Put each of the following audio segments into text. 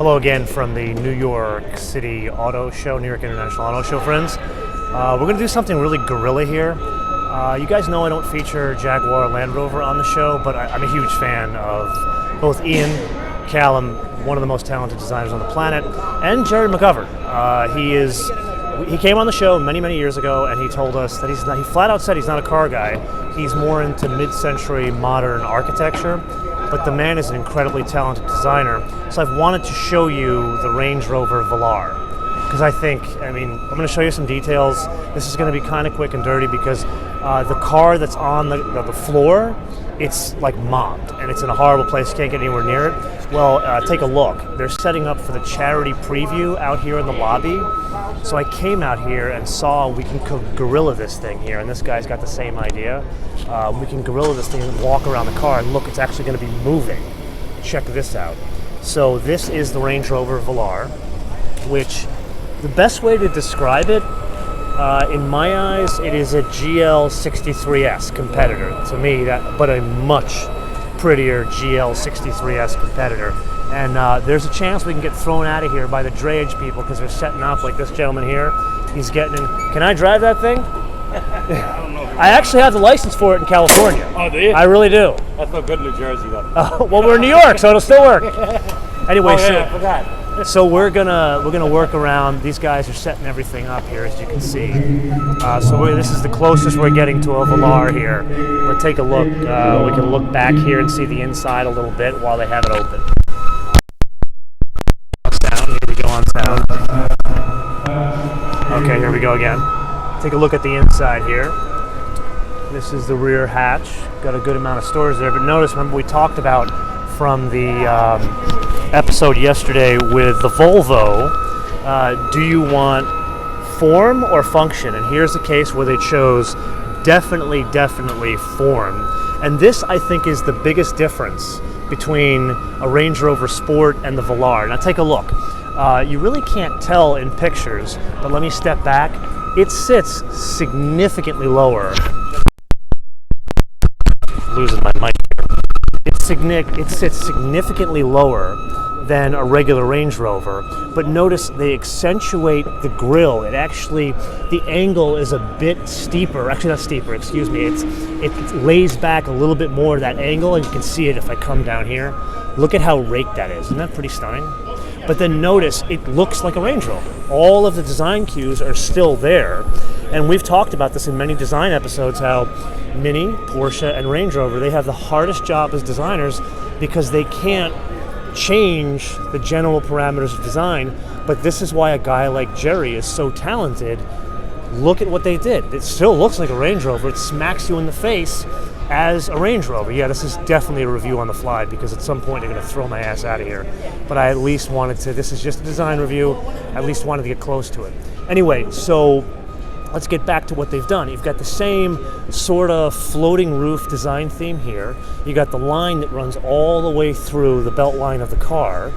Hello again from the New York City Auto Show, New York International Auto Show, friends. We're going to do something really guerrilla here. You guys know I don't feature Jaguar Land Rover on the show, but I'm a huge fan of both Ian, Callum, one of the most talented designers on the planet, and Jared McGovern. He came on the show many years ago, and he told us that he flat out said he's not a car guy. He's more into mid-century modern architecture, but the man is an incredibly talented designer. So I've wanted to show you the Range Rover Velar, because I'm going to show you some details. This is going to be kind of quick and dirty because the car that's on the floor, it's like mobbed, and it's in a horrible place. You can't get anywhere near it. Well, take a look. They're setting up for the charity preview out here in the lobby. So I came out here and saw we can guerrilla this thing here, and this guy's got the same idea. We can guerrilla this thing and walk around the car, and look, it's actually going to be moving. Check this out. So this is the Range Rover Velar, which the best way to describe it, in my eyes, it is a GL63S competitor to me, but a much prettier GL63S competitor. And there's a chance we can get thrown out of here by the drayage people because they're setting up like this gentleman here. He's getting in. Can I drive that thing? I don't know. I actually have the license for it in California. Oh, do you? I really do. That's no good in New Jersey, though. Well, we're in New York, so it'll still work. Anyway, I forgot. So we're gonna work around. These guys are setting everything up here, as you can see. This is the closest we're getting to a Velar here. But take a look. We can look back here and see the inside a little bit while they have it open. Sound. Here we go on sound. Okay, here we go again. Take a look at the inside here. This is the rear hatch. Got a good amount of storage there. But notice, remember we talked about from the episode yesterday with the Volvo, do you want form or function? And here's the case where they chose definitely form. And this, I think, is the biggest difference between a Range Rover Sport and the Velar. Now take a look. You really can't tell in pictures, but let me step back. It sits significantly lower. Losing my mic here. It sits significantly lower than a regular Range Rover, but notice they accentuate the grille. The angle is a bit steeper. Actually, not steeper. Excuse me. It lays back a little bit more, that angle, and you can see it if I come down here. Look at how raked that is. Isn't that pretty stunning? But then notice it looks like a Range Rover. All of the design cues are still there, and we've talked about this in many design episodes. How Mini, Porsche, and Range Rover, they have the hardest job as designers because they can't change the general parameters of design. But this is why a guy like Jerry is so talented. Look at what they did. It still looks like a Range Rover. It smacks you in the face as a Range Rover. Yeah, this is definitely a review on the fly because at some point they're going to throw my ass out of here. But I at least wanted to, this is just a design review, I at least wanted to get close to it. Anyway, so let's get back to what they've done. You've got the same sort of floating roof design theme here. You got the line that runs all the way through the belt line of the car.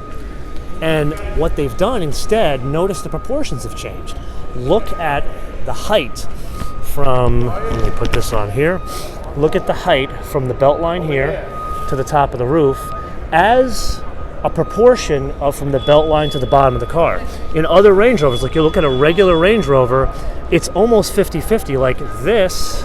And what they've done instead, notice the proportions have changed. Look at the height from, let me put this on here. Look at the height from the belt line here to the top of the roof as a proportion of from the belt line to the bottom of the car. In other Range Rovers, like you look at a regular Range Rover, it's almost 50-50. Like this,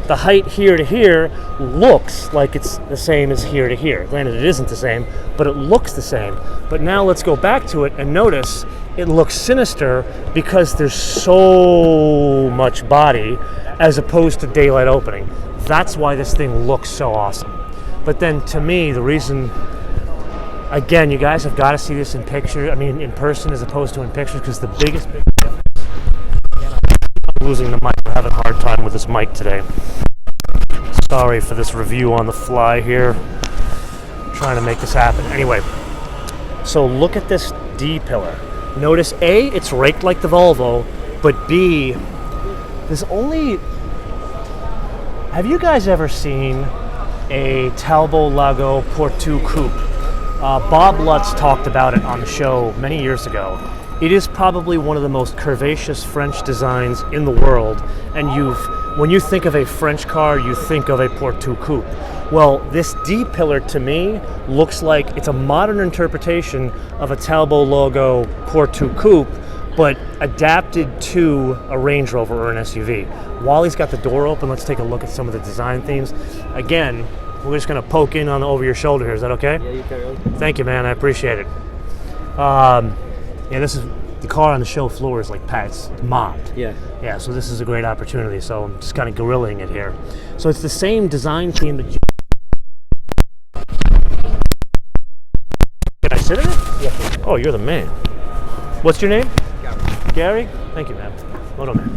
the height here to here looks like it's the same as here to here. Granted, it isn't the same, but it looks the same. But now let's go back to it and notice it looks sinister because there's so much body as opposed to daylight opening. That's why this thing looks so awesome. But then to me, the reason, again, you guys have got to see this in person as opposed to in pictures, because the biggest difference, again, I'm losing the mic. We're having a hard time with this mic today. Sorry for this review on the fly here. I'm trying to make this happen. Anyway, so look at this D-pillar. Notice A, it's raked like the Volvo, but B, there's only... Have you guys ever seen a Talbot Lago Porto Coupe? Bob Lutz talked about it on the show many years ago. It is probably one of the most curvaceous French designs in the world, and when you think of a French car, you think of a Porto Coupe. Well, this D pillar to me looks like it's a modern interpretation of a Talbot logo Porto Coupe, but adapted to a Range Rover or an SUV. While he's got the door open, let's take a look at some of the design themes. Again, we're just gonna poke in on over your shoulder here. Is that okay? Yeah, you carry on. Thank you, man. I appreciate it. Yeah, this is the car on the show floor is like Pat's mobbed. Yeah. Yeah, so this is a great opportunity. So I'm just kind of gorilling it here. So it's the same design theme that you. Can I sit in it? Yeah. Oh, you're the man. What's your name? Gary? Thank you, man. MotoMan.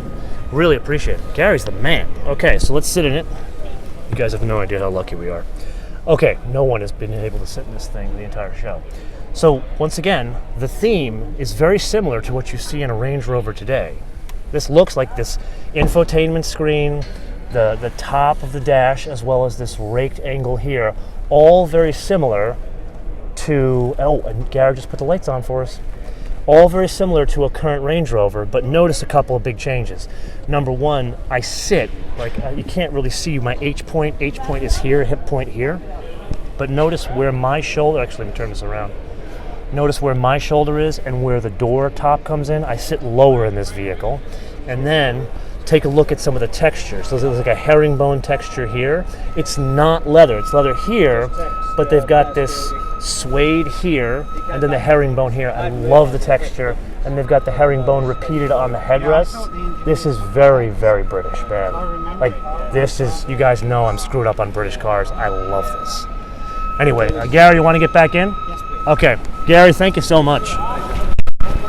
Really appreciate it. Gary's the man. Okay, so let's sit in it. You guys have no idea how lucky we are. Okay, no one has been able to sit in this thing the entire show. So, once again, the theme is very similar to what you see in a Range Rover today. This looks like this infotainment screen, the top of the dash, as well as this raked angle here, all very similar to, oh, and Gary just put the lights on for us. All very similar to a current Range Rover, but notice a couple of big changes. Number one, I sit, like you can't really see my H point. H point is here, hip point here. But notice where my shoulder, actually let me turn this around. Notice where my shoulder is and where the door top comes in. I sit lower in this vehicle. And then take a look at some of the textures. So there's like a herringbone texture here. It's not leather, it's leather here, but they've got this suede here and then the herringbone here. I love the texture, and they've got the herringbone repeated on the headrests. This is very, very British, man. Like, this is, you guys know I'm screwed up on British cars. I love this. Anyway, Gary, you want to get back in? Yes, please. Okay, Gary, thank you so much.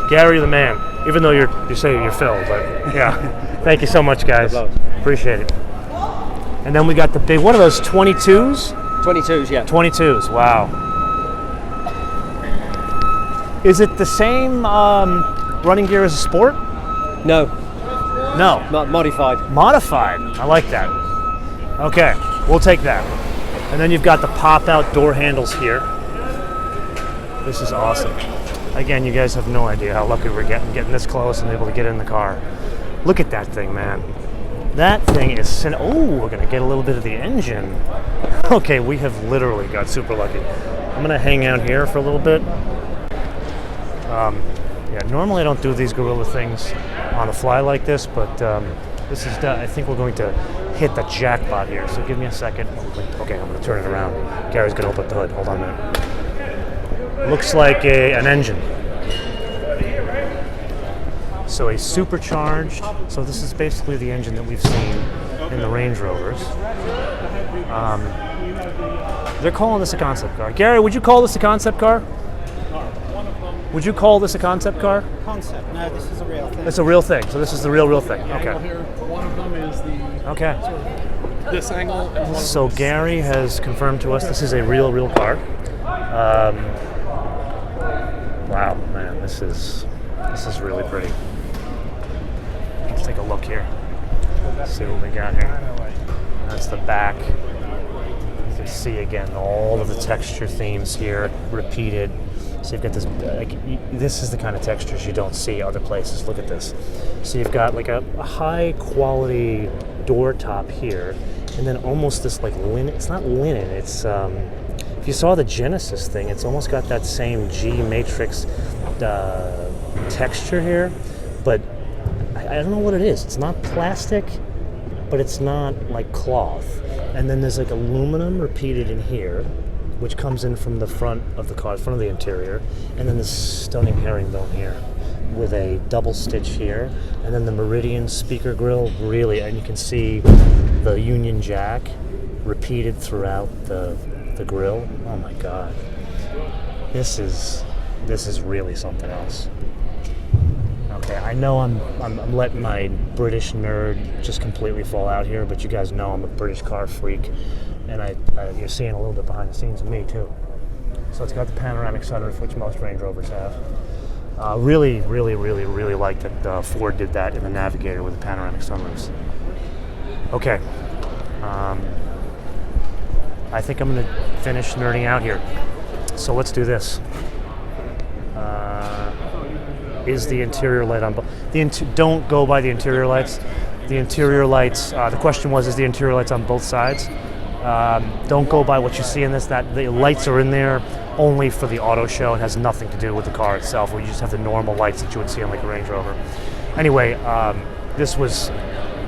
Gary the man, even though you say you're Phil, but yeah. Thank you so much, guys. Appreciate it. And then we got the big, what are those, 22s? 22s, yeah. 22s, wow. Is it the same running gear as a Sport? No, No. modified. Modified, I like that. Okay, we'll take that. And then you've got the pop-out door handles here. This is awesome. Again, you guys have no idea how lucky we're getting this close and able to get in the car. Look at that thing, man. That thing is, oh, we're gonna get a little bit of the engine. Okay, we have literally got super lucky. I'm gonna hang out here for a little bit. Yeah, normally I don't do these gorilla things on the fly like this, but this is, I think we're going to hit the jackpot here. So give me a second. Okay, I'm gonna turn it around. Gary's gonna open the hood, hold on a minute. Looks like an engine. So a supercharged, so this is basically the engine that we've seen in the Range Rovers. They're calling this a concept car. Gary, would you call this a concept car? Would you call this a concept car? Concept. No, this is a real thing. It's a real thing. So this is the real thing. Okay. Here, one of them is the Okay. this angle, and one So Gary has confirmed to us this is a real car. Wow, man, this is really pretty. Let's take a look here. See what we got here. That's the back. You can see again all of the texture themes here repeated. So you've got this, this is the kind of textures you don't see other places. Look at this. So you've got like a high quality door top here, and then almost this like linen, it's not linen, it's, if you saw the Genesis thing, it's almost got that same G matrix texture here, but I don't know what it is. It's not plastic, but it's not like cloth. And then there's like aluminum repeated in here, which comes in from the front of the car, front of the interior, and then this stunning herringbone here with a double stitch here, and then the Meridian speaker grille, really, and you can see the Union Jack repeated throughout the grille. Oh my God, this is really something else. Okay, I know I'm letting my British nerd just completely fall out here, but you guys know I'm a British car freak, and you're seeing a little bit behind the scenes of me too. So it's got the panoramic sunroof, which most Range Rovers have. Really like that Ford did that in the Navigator with the panoramic sunroofs. Okay, I think I'm going to finish nerding out here. So let's do this. Is the interior light on? Don't go by the interior lights. The interior lights. The question was, is the interior lights on both sides? Don't go by what you see in this. That the lights are in there only for the auto show. It has nothing to do with the car itself. We just have the normal lights that you would see on like a Range Rover. Anyway, this was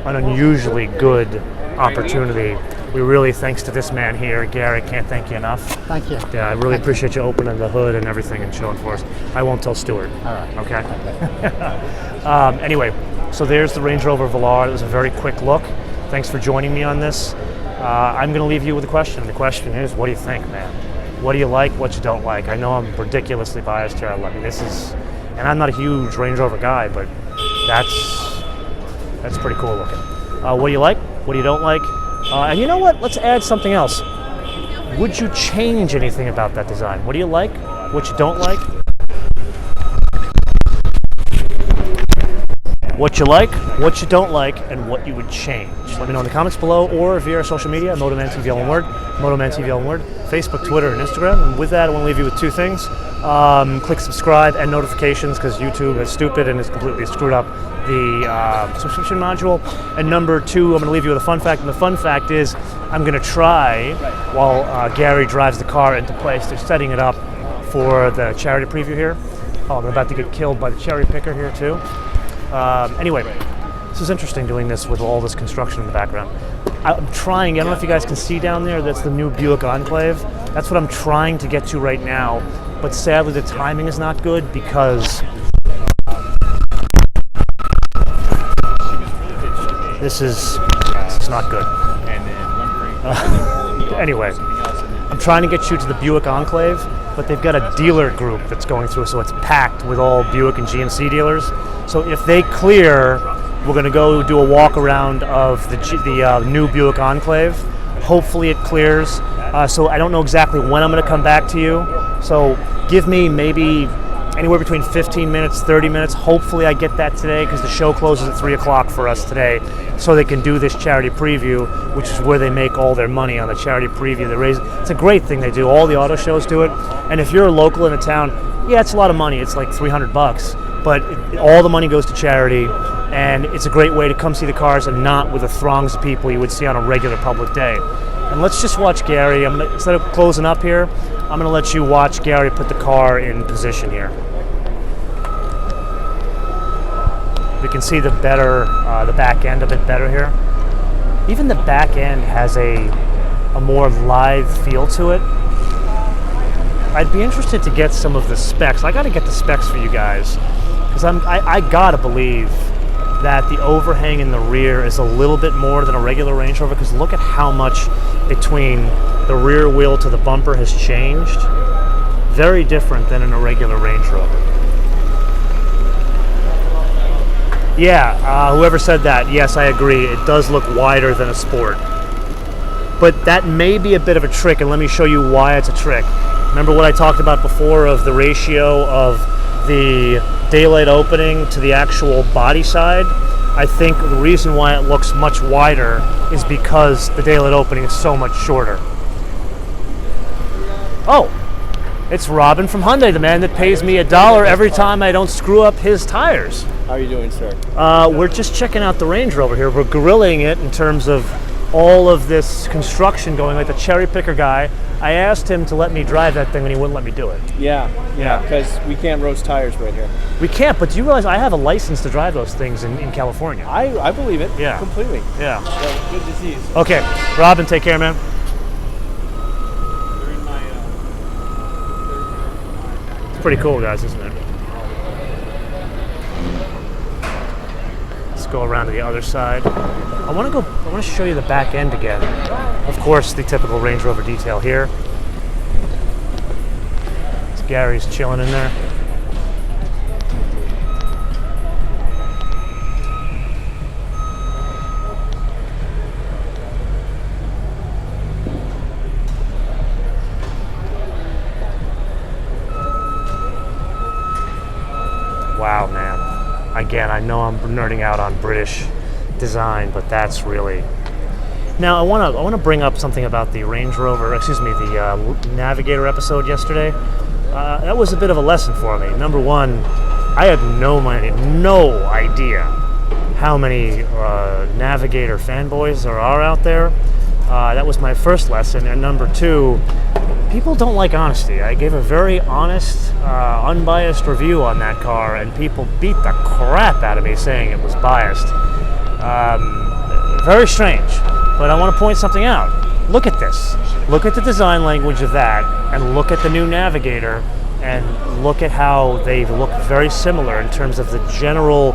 an unusually good opportunity. We really, thanks to this man here, Gary, can't thank you enough. Thank you. Yeah, I really appreciate you opening the hood and everything and showing for us. I won't tell Stuart. All right. Okay. Anyway, so there's the Range Rover Velar. It was a very quick look. Thanks for joining me on this. I'm going to leave you with a question. The question is, what do you think, man? What do you like? What you don't like? I know I'm ridiculously biased here. I mean, this is, and I'm not a huge Range Rover guy, but that's pretty cool looking. What do you like? What do you don't like? And you know what? Let's add something else. Would you change anything about that design? What do you like? What you don't like? What you like, what you don't like, and what you would change. Let me know in the comments below or via our social media, MotoManTV all one word, MotoManTV all one word, Facebook, Twitter, and Instagram. And with that, I want to leave you with two things. Click subscribe and notifications because YouTube is stupid and has completely screwed up the subscription module. And number two, I'm going to leave you with a fun fact. And the fun fact is I'm going to try, while Gary drives the car into place, they're setting it up for the charity preview here. Oh, I'm about to get killed by the cherry picker here too. Anyway, this is interesting doing this with all this construction in the background. I'm trying, I don't know if you guys can see down there, that's the new Buick Enclave. That's what I'm trying to get to right now, but sadly the timing is not good because this is not good. Anyway, I'm trying to get you to the Buick Enclave, but they've got a dealer group that's going through, so it's packed with all Buick and GMC dealers. So if they clear, we're going to go do a walk around of the new Buick Enclave. Hopefully it clears. So I don't know exactly when I'm going to come back to you. So give me maybe anywhere between 15 minutes, 30 minutes. Hopefully I get that today because the show closes at 3 o'clock for us today, so they can do this charity preview, which is where they make all their money on the charity preview. They raise. It's a great thing they do. All the auto shows do it. And if you're a local in a town, yeah, it's a lot of money. It's like $300. But all the money goes to charity, and it's a great way to come see the cars and not with the throngs of people you would see on a regular public day. And let's just watch Gary. Instead of closing up here, I'm going to let you watch Gary put the car in position here. We can see the back end a bit better here. Even the back end has a more lithe feel to it. I'd be interested to get some of the specs. I got to get the specs for you guys because I gotta believe that the overhang in the rear is a little bit more than a regular Range Rover, because look at how much between the rear wheel to the bumper has changed. Very different than in a regular Range Rover. Yeah, whoever said that, yes, I agree. It does look wider than a Sport. But that may be a bit of a trick, and let me show you why it's a trick. Remember what I talked about before of the ratio of the daylight opening to the actual body side? I think the reason why it looks much wider is because the daylight opening is so much shorter. Oh, it's Robin from Hyundai, the man that pays me $1 every time I don't screw up his tires. How are you doing, sir? We're just checking out the Range Rover here. We're grilling it in terms of all of this construction going, like the cherry picker guy. I asked him to let me drive that thing and he wouldn't let me do it. Yeah, because we can't roast tires right here. We can't, but do you realize I have a license to drive those things in California? I believe it. Yeah. Completely. Yeah. So, good to see you. Okay, Robin, take care, man. It's pretty cool, guys, isn't it? Let's go around to the other side. I want to show you the back end again. Of course, the typical Range Rover detail here. Gary's chilling in there. Wow, man. Again, I know I'm nerding out on British design, but that's really... Now, I want to bring up something about the Range Rover, the Navigator episode yesterday. That was a bit of a lesson for me. Number one, I had no idea how many Navigator fanboys there are out there. That was my first lesson. And number two, people don't like honesty. I gave a very honest, unbiased review on that car, and people beat the crap out of me saying it was biased. Very strange, but I want to point something out. Look at this. Look at the design language of that, and look at the new Navigator, and look at how they look very similar in terms of the general,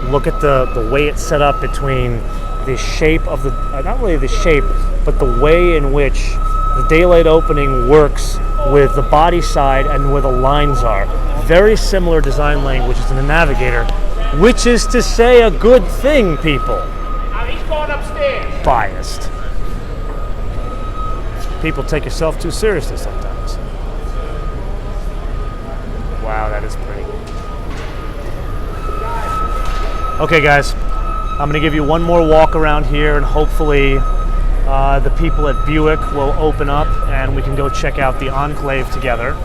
look at the way it's set up between the shape of the, not really the shape, but the way in which the daylight opening works with the body side and where the lines are. Very similar design languages in the Navigator, which is to say a good thing, people. He's going upstairs. Biased. People take yourself too seriously sometimes. Wow, that is pretty. Okay, guys, I'm going to give you one more walk around here, and hopefully the people at Buick will open up and we can go check out the Enclave together.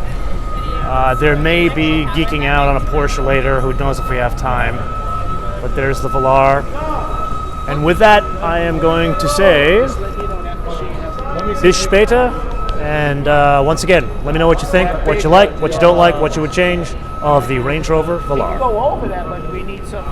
There may be geeking out on a Porsche later, who knows if we have time. But there's the Velar. And with that, I am going to say, bis später. And once again, let me know what you think, what you like, what you don't like, what you would change of the Range Rover Velar. Go over that, but we need some.